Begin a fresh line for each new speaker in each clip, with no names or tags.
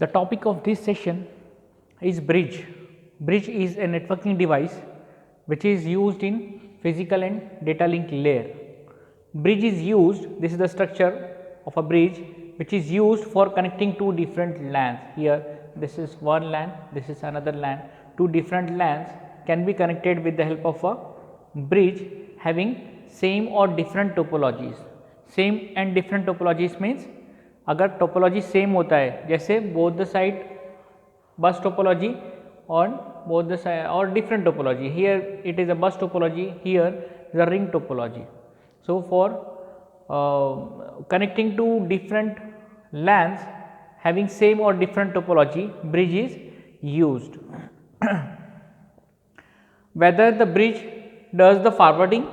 The topic of this session is bridge. Bridge is a networking device which is used in physical and data link layer. Bridge is used, this is the structure of a bridge which is used for connecting two different LANs. Here this is one LAN, this is another LAN. Two different LANs can be connected with the help of a bridge having same or different topologies. Same and different topologies means अगर topology same होता है जैसे both the side bus topology और both the side और different topology, here it is a bus topology, here the ring topology. So for connecting to different LANs having same or different topology, bridge is used. Whether the bridge does the forwarding.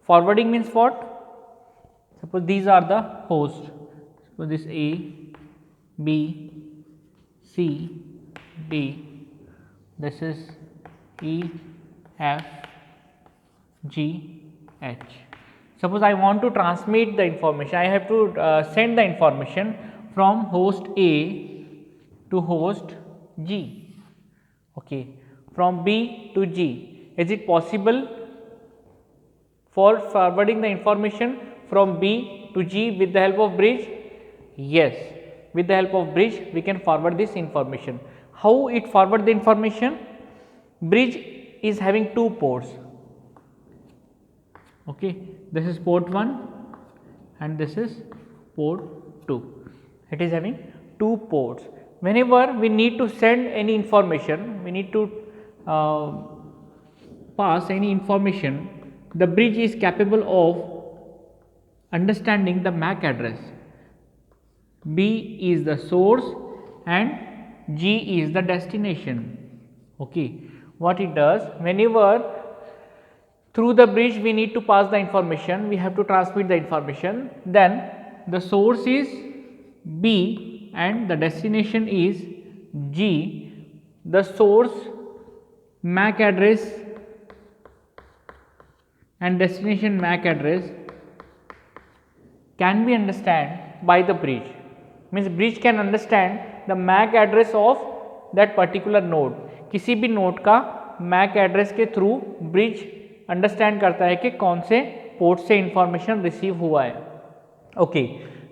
Forwarding means what? Suppose these are the hosts. So, this A, B, C, D, this is E, F, G, H. Suppose I want to transmit the information, I have to send the information from host A to host G, okay, from B to G. Is it possible for forwarding the information from B to G with the help of bridge? Yes, with the help of bridge we can forward this information. How it forward the information? Bridge is having two ports, okay, this is port 1 and this is port 2. It is having two ports. Whenever we need to send any information, we need to pass any information, the bridge is capable of understanding the MAC address. B is the source and G is the destination. Okay, what it does, whenever through the bridge we need to pass the information, we have to transmit the information, then the source is B and the destination is G. The source MAC address and destination MAC address can be understood by the bridge. Means bridge can understand the MAC address of that particular node. किसी भी node का MAC address के through bridge understand करता है कि कौन से port से information receive हुआ है. Okay,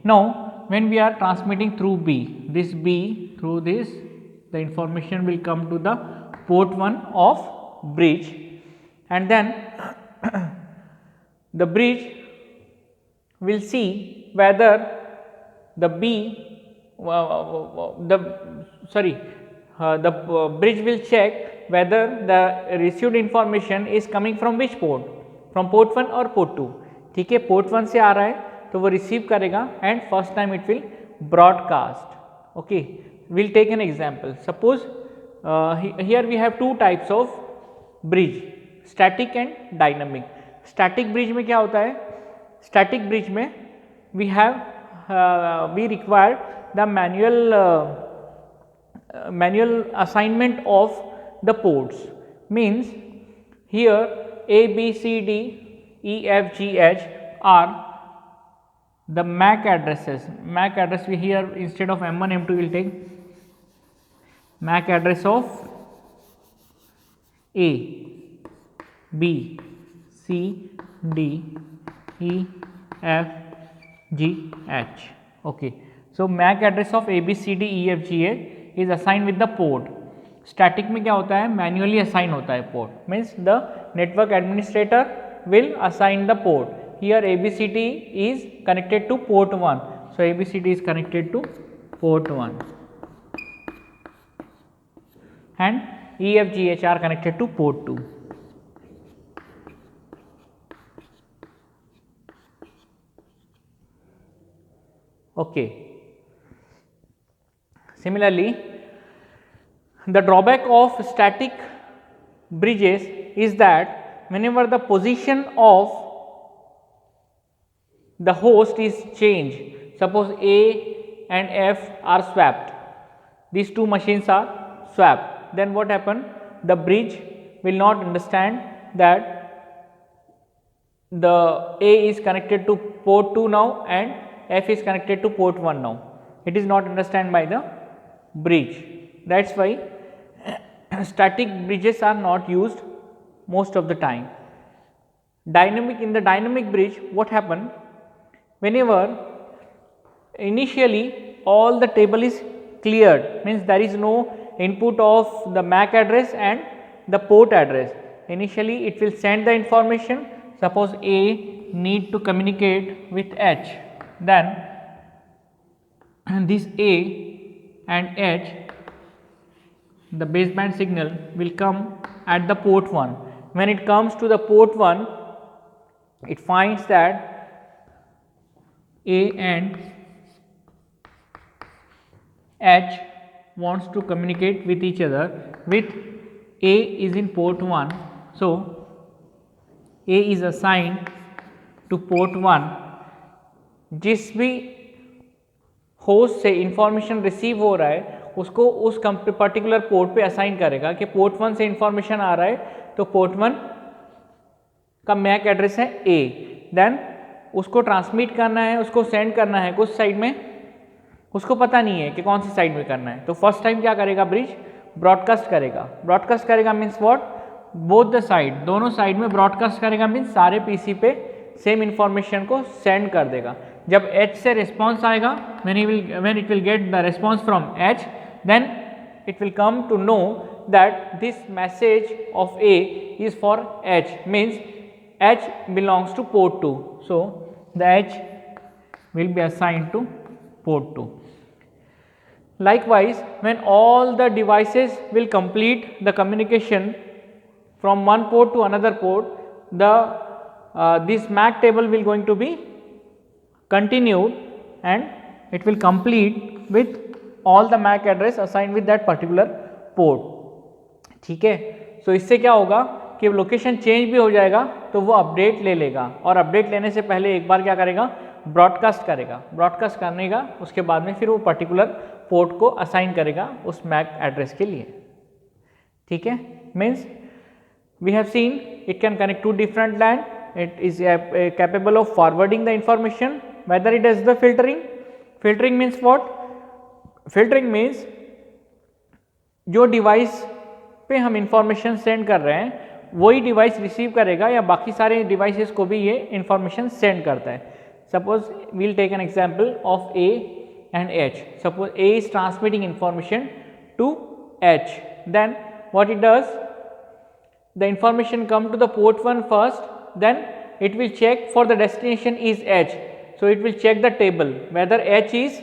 now when we are transmitting through B, this B through this, the information will come to the port 1 of bridge, and then the bridge will see whether the bridge will check whether the received information is coming from which port, from port 1 or port 2. ठीक है, port 1 से आ रहा है तो वो receive करेगा and first time it will broadcast. Okay, we'll take an example. Suppose here we have two types of bridge, static and dynamic. Static bridge में क्या होता है? Static bridge में we require the manual assignment of the ports. Means here A, B, C, D, E, F, G, H are the MAC addresses. MAC address we here instead of M1, M2 will take MAC address of A, B, C, D, E, F, G, H. Okay, so MAC address of A, B, C, D, E, F, G, H is assigned with the port. Static में क्या होता है? Manually assign होता है port. Means the network administrator will assign the port. Here ABCD is connected to port 1. So ABCD is connected to port 1 and EFGH are connected to port 2. Okay. Similarly, the drawback of static bridges is that whenever the position of the host is changed, suppose A and F are swapped, these two machines are swapped, then what happen? The bridge will not understand that the A is connected to port 2 now and F is connected to port 1 now. It is not understood by the bridge. That's why static bridges are not used most of the time. In the dynamic bridge, what happen? Whenever initially all the table is cleared, means there is no input of the MAC address and the port address. Initially it will send the information. Suppose A need to communicate with H, then this A and H, the baseband signal will come at the port 1. When it comes to the port 1, it finds that A and H wants to communicate with each other. With A is in port 1, so A is assigned to port 1. जिस भी host से information receive हो रहा है उसको उस particular port पे assign करेगा कि पोर्ट 1 से इंफॉर्मेशन आ रहा है तो पोर्ट 1 का मैक एड्रेस है A, देन उसको ट्रांसमिट करना है, उसको सेंड करना है कुछ साइड में, उसको पता नहीं है कि कौन सी साइड में करना है. तो फर्स्ट टाइम क्या करेगा ब्रिज? ब्रॉडकास्ट करेगा. ब्रॉडकास्ट करेगा means what? Both the side, दोनों साइड में ब्रॉडकास्ट करेगा मीन्स सारे पीसी पे सेम इंफॉर्मेशन को सेंड कर देगा. जब H से रिस्पॉन्स आएगा, when it will get the response from H, then it will come to know that this message of A is for H, means H belongs to port 2. So the H will be assigned to port 2. Likewise, when all the devices will complete the communication from one port to another port, this MAC table will going to be continued and it will complete with all the MAC address assigned with that particular port. ठीक है. सो इससे क्या होगा कि location change भी हो जाएगा तो वो अपडेट ले लेगा, और अपडेट लेने से पहले एक बार क्या करेगा? ब्रॉडकास्ट करेगा. ब्रॉडकास्ट करने का उसके बाद में फिर वो पर्टिकुलर पोर्ट को असाइन करेगा उस मैक एड्रेस के लिए. ठीक है. Means we have seen it can connect to different LAN. It is capable of forwarding the information. Whether it does the filtering means what? Filtering means जो device पे हम इंफॉर्मेशन सेंड कर रहे हैं वही डिवाइस रिसीव करेगा या बाकी सारे डिवाइसेस को भी ये इंफॉर्मेशन सेंड करता है. Suppose we'll take an example of A and H. Suppose A is transmitting information to H, then what it does? The information come to the port 1 first, then it will check for the destination is H. So it will check the table whether H is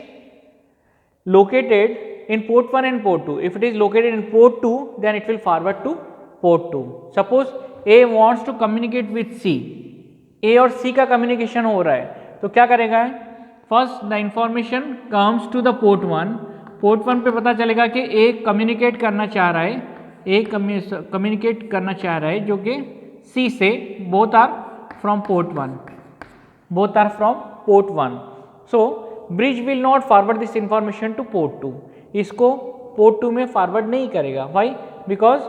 located in port 1 and port 2. If it is located in port 2, then it will forward to port 2. Suppose A wants to communicate with C. A और C का communication हो रहा है तो क्या करेगा? First the information comes to the port 1. Port 1 पे पता चलेगा कि A communicate करना चाह रहा है, A communicate करना चाह रहा है जो कि C से. Both are from port 1. Both are from port 1. So bridge will not forward this information to port 2. इसको port 2 में forward नहीं करेगा. Why? Because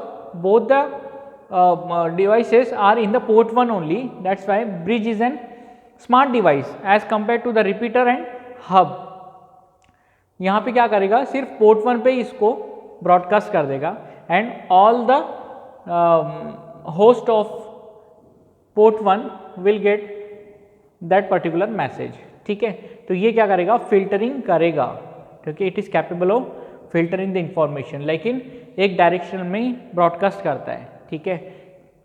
both the devices are in the port 1 only. That's why bridge is an smart device as compared to the repeater and hub. यहाँ पे क्या करेगा? सिर्फ port 1 पे इसको broadcast कर देगा and all the host of port 1 will get that particular message. ठीक है. तो ये क्या करेगा? फिल्टरिंग करेगा क्योंकि it is capable of filtering the information, लेकिन एक डायरेक्शन में ही ब्रॉडकास्ट करता है. ठीक है.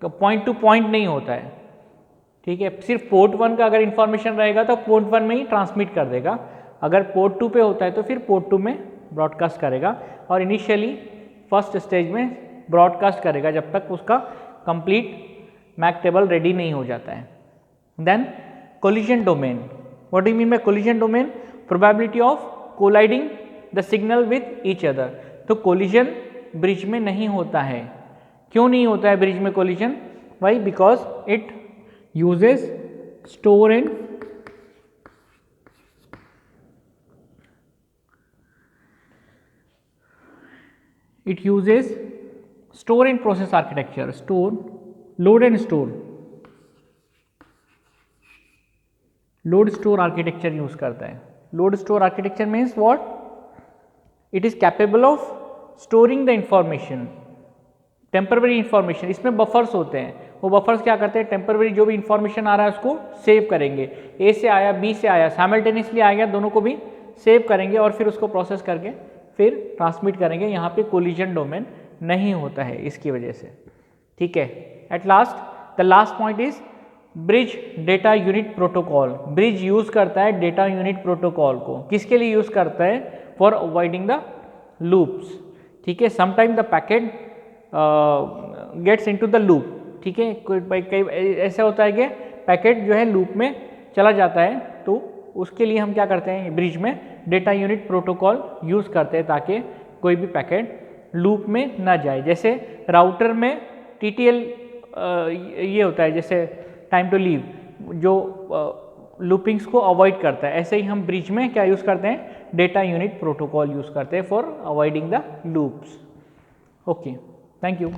पॉइंट टू पॉइंट नहीं होता है. ठीक है. सिर्फ पोर्ट 1 का अगर इंफॉर्मेशन रहेगा तो पोर्ट 1 में ही ट्रांसमिट कर देगा. अगर पोर्ट 2 पे होता है तो फिर पोर्ट 2 में ब्रॉडकास्ट करेगा और इनिशियली फर्स्ट स्टेज में ब्रॉडकास्ट करेगा जब तक उसका कंप्लीट मैक टेबल रेडी नहीं हो जाता है. Then collision domain. What do you mean by collision domain? Probability of colliding the signal with each other. तो collision bridge में नहीं होता है. क्यों नहीं होता है bridge में collision? Why? Because it uses store and process architecture. Load and store. Load store architecture use करता है. Load store architecture means what? It is capable of storing the information, temporary information. इसमें buffers होते हैं, वो buffers क्या करते हैं, temporary जो भी इंफॉर्मेशन आ रहा है उसको सेव करेंगे। ए से आया, बी से आया, साइमल्टेनियसली आ गया, दोनों को भी सेव करेंगे और फिर उसको प्रोसेस करके फिर ट्रांसमिट करेंगे। यहाँ पे कोलिजन डोमेन नहीं होता है इसकी वजह से, ठीक है। At last the last point is bridge data unit protocol. Bridge use करता है डेटा यूनिट प्रोटोकॉल को, किसके लिए यूज करता है, फॉर अवॉइडिंग द लूप्स, ठीक है। Sometime the packet gets into the loop, ठीक है। कई ऐसा होता है कि पैकेट जो है लूप में चला जाता है, तो उसके लिए हम क्या करते हैं, ब्रिज में डेटा यूनिट प्रोटोकॉल यूज़ करते हैं ताकि कोई भी पैकेट लूप में ना जाए। जैसे राउटर में TTL ये होता है, जैसे टाइम टू लीव, जो लूपिंग्स को अवॉइड करता है, ऐसे ही हम ब्रिज में क्या यूज़ करते हैं, डेटा यूनिट प्रोटोकॉल यूज़ करते हैं for avoiding the loops. Okay, thank you.